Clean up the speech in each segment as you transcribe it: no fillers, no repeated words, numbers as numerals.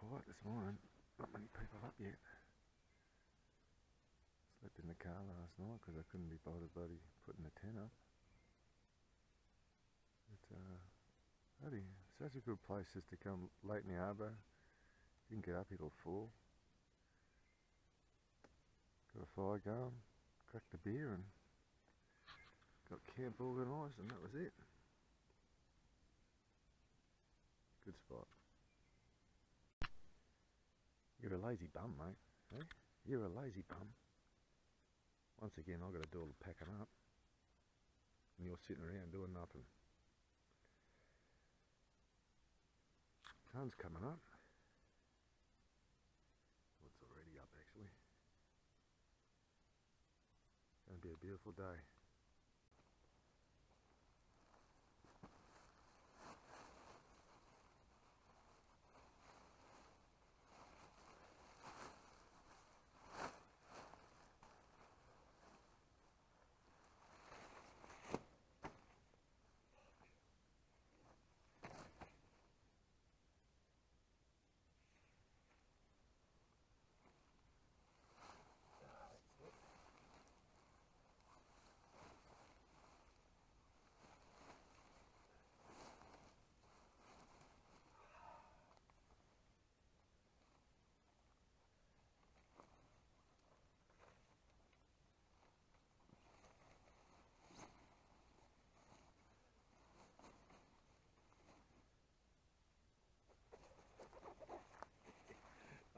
quiet this morning, not many people up yet. Slept in the car last night because I couldn't be bothered bloody putting the tent up. But bloody, such a good place just to come late in the arbo. You can get up here till 4. Got a fire going, cracked a beer and got camp organised, and that was it. Good spot. You're a lazy bum, mate. Eh? You're a lazy bum. Once again, I've got to do all the packing up, and you're sitting around doing nothing. Sun's coming up. Well, it's already up actually. It's going to be a beautiful day.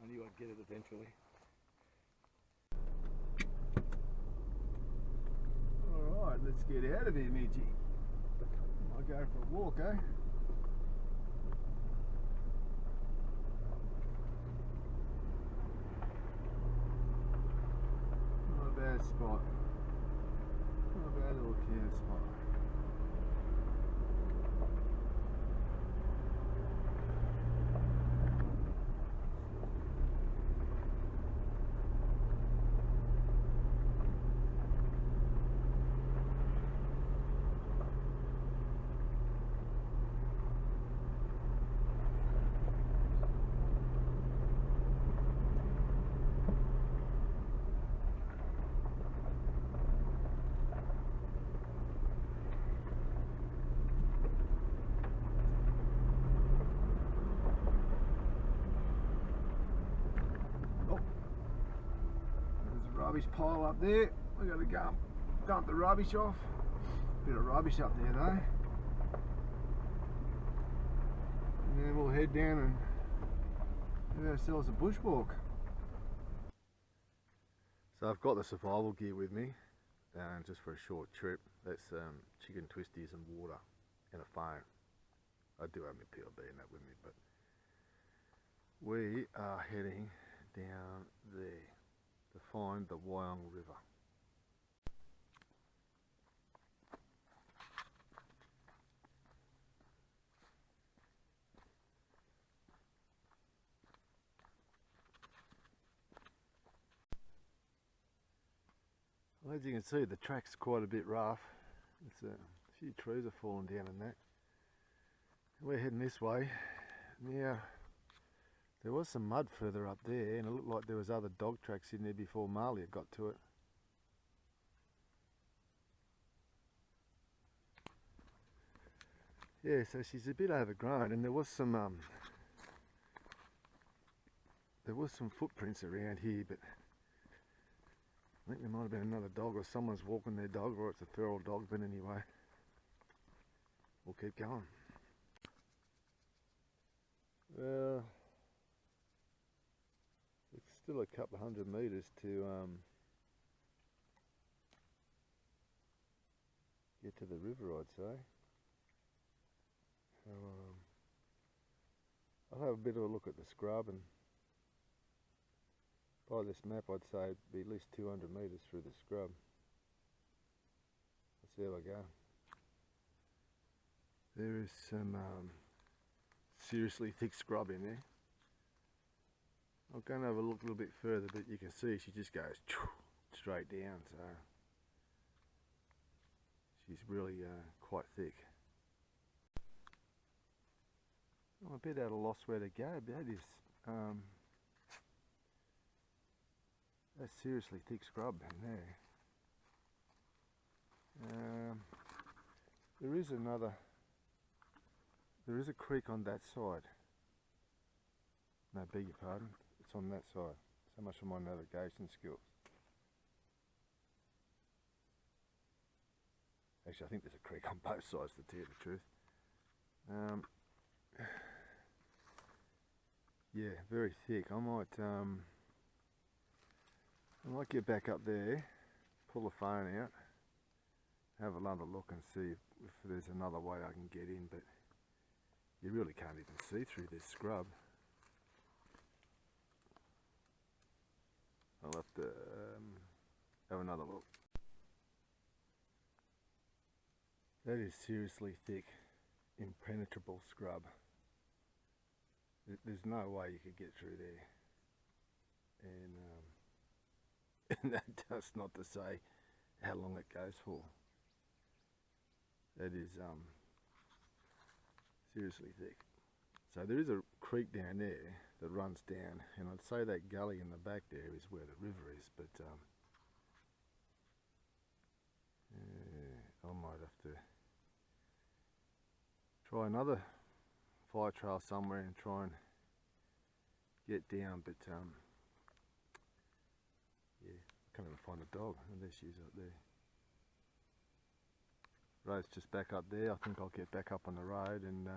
I knew I'd get it eventually. Alright, let's get out of here, Midgie. I'll go for a walk, eh? Not a bad spot. Not a bad little camp spot. Rubbish pile up there. We got to go and dump the rubbish off. Bit of rubbish up there though. And then we'll head down and do ourselves a bushwalk. So I've got the survival gear with me, just for a short trip. That's chicken twisties and water and a phone. I do have my PLB and that with me, but we are heading down there to find the Wyong River. Well, as you can see, the track's quite a bit rough. It's a few trees are falling down in that. We're heading this way. Now, there was some mud further up there, and it looked like there was other dog tracks in there before Marley had got to it. Yeah, so she's a bit overgrown, and there was some footprints around here, but I think there might have been another dog, or someone's walking their dog, or it's a feral dog. But anyway, we'll keep going. Well, it's still a couple of 100 metres to get to the river, I'd say. So I'll have a bit of a look at the scrub, and by this map I'd say it'd be at least 200 metres through the scrub. Let's see how I go. There is some seriously thick scrub in there. I'm going to have a look a little bit further, but you can see she just goes straight down, so she's really quite thick. I'm a bit at a loss where to go, but that is That's seriously thick scrub in there. There is a creek on that side. No, beg your pardon, it's on that side. So much for my navigation skills. Actually, I think there's a creek on both sides, to tell you the truth. Yeah, very thick. I might get back up there, pull the phone out, have another look and see if there's another way I can get in, but you really can't even see through this scrub. I'll have to have another look. That is seriously thick, impenetrable scrub. There's no way you could get through there. And that's not to say how long it goes for. That is seriously thick. So there is a creek down there that runs down, and I'd say that gully in the back there is where the river is, but I might have to try another fire trail somewhere and try and get down, but yeah, I can't even find a dog. There she is up there. Road's just back up there. I think I'll get back up on the road and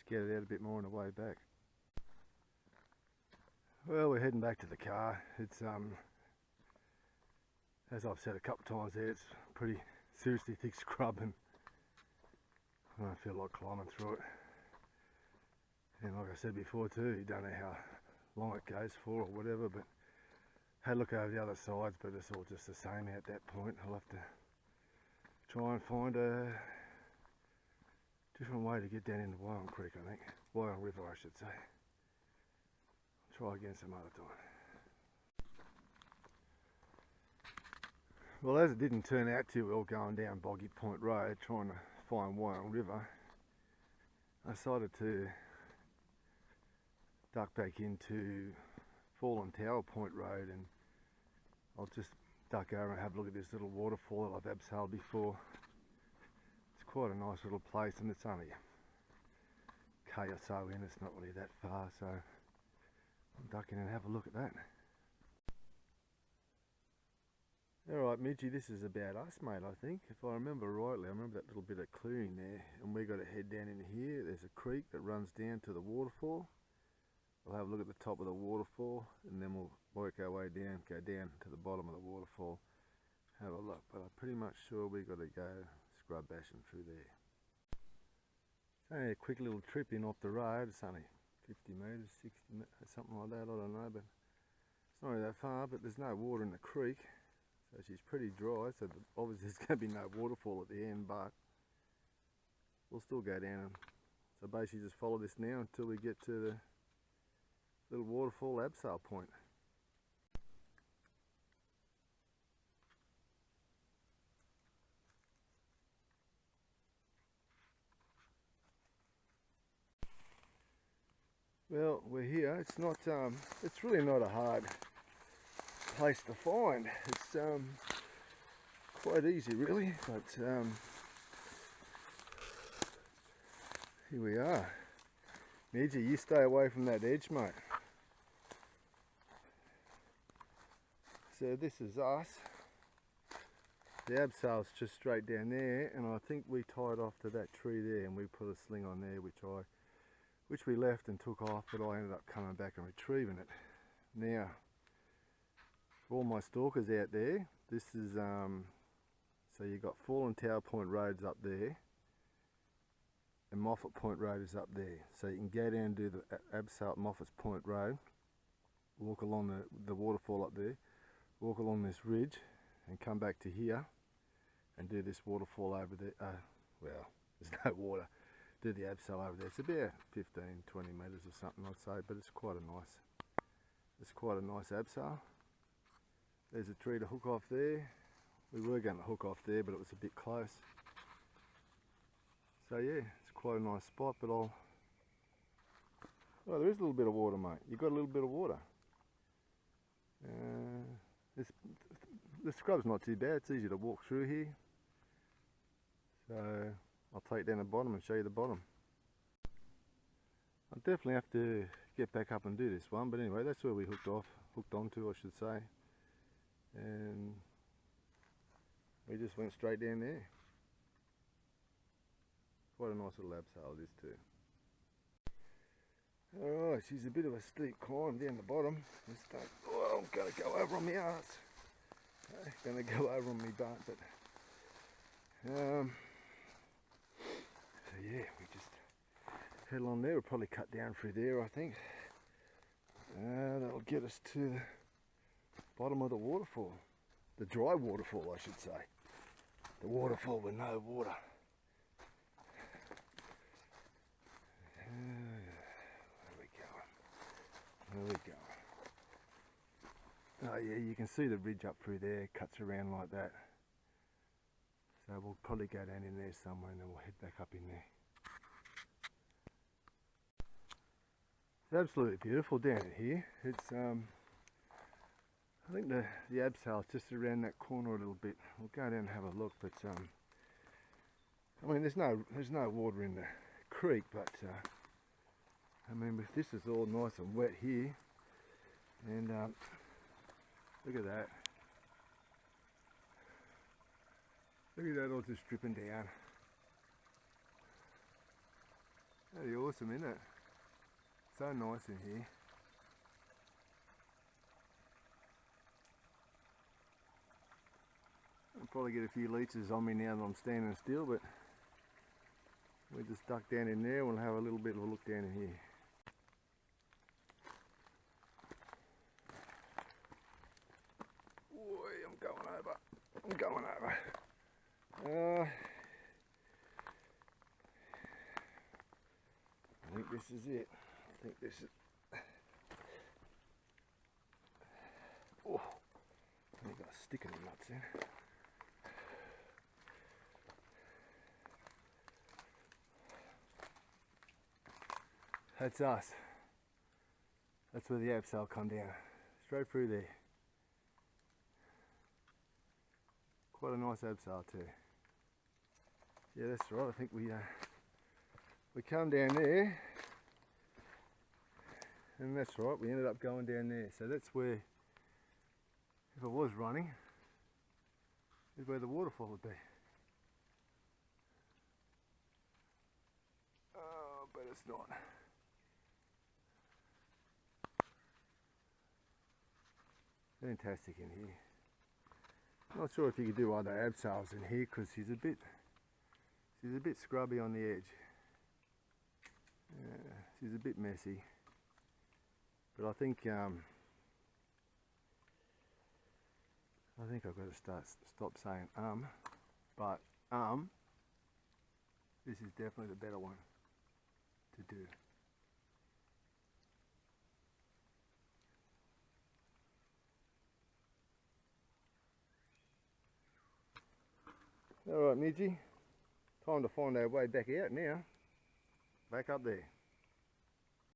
get it out a bit more on the way back. Well, we're heading back to the car. It's as I've said a couple of times there, it's pretty seriously thick scrub, and I don't feel like climbing through it. And like I said before too, you don't know how long it goes for or whatever, but had a look over the other sides, but it's all just the same at that point. I'll have to try and find a different way to get down into Wyong Creek, I think. Wyong River, I should say. Try again some other time. Well, as it didn't turn out too well going down Boggy Point Road trying to find Wyong River, I decided to duck back into Fallen Tower Point Road, and I'll just duck over and have a look at this little waterfall that I've abseiled before. It's quite a nice little place, and it's only a K or so in, it's not really that far, so I'll duck in and have a look at that. Alright Midgie, this is about us mate, I think. If I remember rightly, I remember that little bit of clearing there, and we've got to head down in here. There's a creek that runs down to the waterfall. We'll have a look at the top of the waterfall, and then we'll work our way down, go down to the bottom of the waterfall, have a look. But I'm pretty much sure we've got to go scrub bashing through there. It's only a quick little trip in off the road. It's only 50 metres, 60 metres, something like that, I don't know, but it's not really that far. But there's no water in the creek, so she's pretty dry, so obviously there's going to be no waterfall at the end, but we'll still go down. And so basically just follow this now until we get to the little waterfall abseil point. Well, we're here. It's not it's really not a hard place to find. It's quite easy really, but here we are. Midgie, you stay away from that edge, mate. So this is us. The abseil's just straight down there, and I think we tied off to that tree there, and we put a sling on there, which we left and took off, but I ended up coming back and retrieving it. Now, for all my stalkers out there, this is so you've got Fallen Tower Point Roads up there, and Moffat Point Road is up there. So you can go down and do the abseil at Moffat's Point Road, walk along the waterfall up there, walk along this ridge, and come back to here and do this waterfall over there. Well, there's no water. Do the abseil over there. It's about 15-20 metres or something, I'd say, but it's quite a nice abseil. There's a tree to hook off there. We were going to hook off there, but it was a bit close. So yeah, it's quite a nice spot, but I'll Oh, there is a little bit of water, mate. You got a little bit of water. The scrub's not too bad. It's easy to walk through here. So I'll take down the bottom and show you the bottom. I'll definitely have to get back up and do this one, but anyway, that's where we hooked onto, I should say. And we just went straight down there. Quite a nice little abseil this too. Alright, she's a bit of a steep climb down the bottom. Oh, I'm going to go over on my arse. Going to go over on my butt, but so yeah, we just head along there. We'll probably cut down through there, I think. That'll get us to the bottom of the waterfall. The dry waterfall, I should say. The waterfall with no water. There we go. Oh yeah, you can see the ridge up through there, cuts around like that. So we'll probably go down in there somewhere and then we'll head back up in there. It's absolutely beautiful down here. It's I think the abseil is just around that corner a little bit. We'll go down and have a look, but I mean there's no water in the creek, but I mean, if this is all nice and wet here, and look at that. Look at that all just dripping down. That'd be awesome, isn't it? So nice in here. I'll probably get a few leeches on me now that I'm standing still, but we're just duck down in there and we'll have a little bit of a look down in here. I'm going over. I think this is it. I think this is. Oh, I got a stick in the nuts in. That's us. That's where the abseil come down. Straight through there. Quite a nice abseil too. Yeah, that's right. I think we come down there, and that's right. We ended up going down there. So that's where, if it was running, is where the waterfall would be. Oh, but it's not. Fantastic in here. Not sure if you could do other abseils in here because she's a bit scrubby on the edge. She's a bit messy, but I think I've got to stop saying but this is definitely the better one to do. Alright, Midgie, time to find our way back out now. Back up there.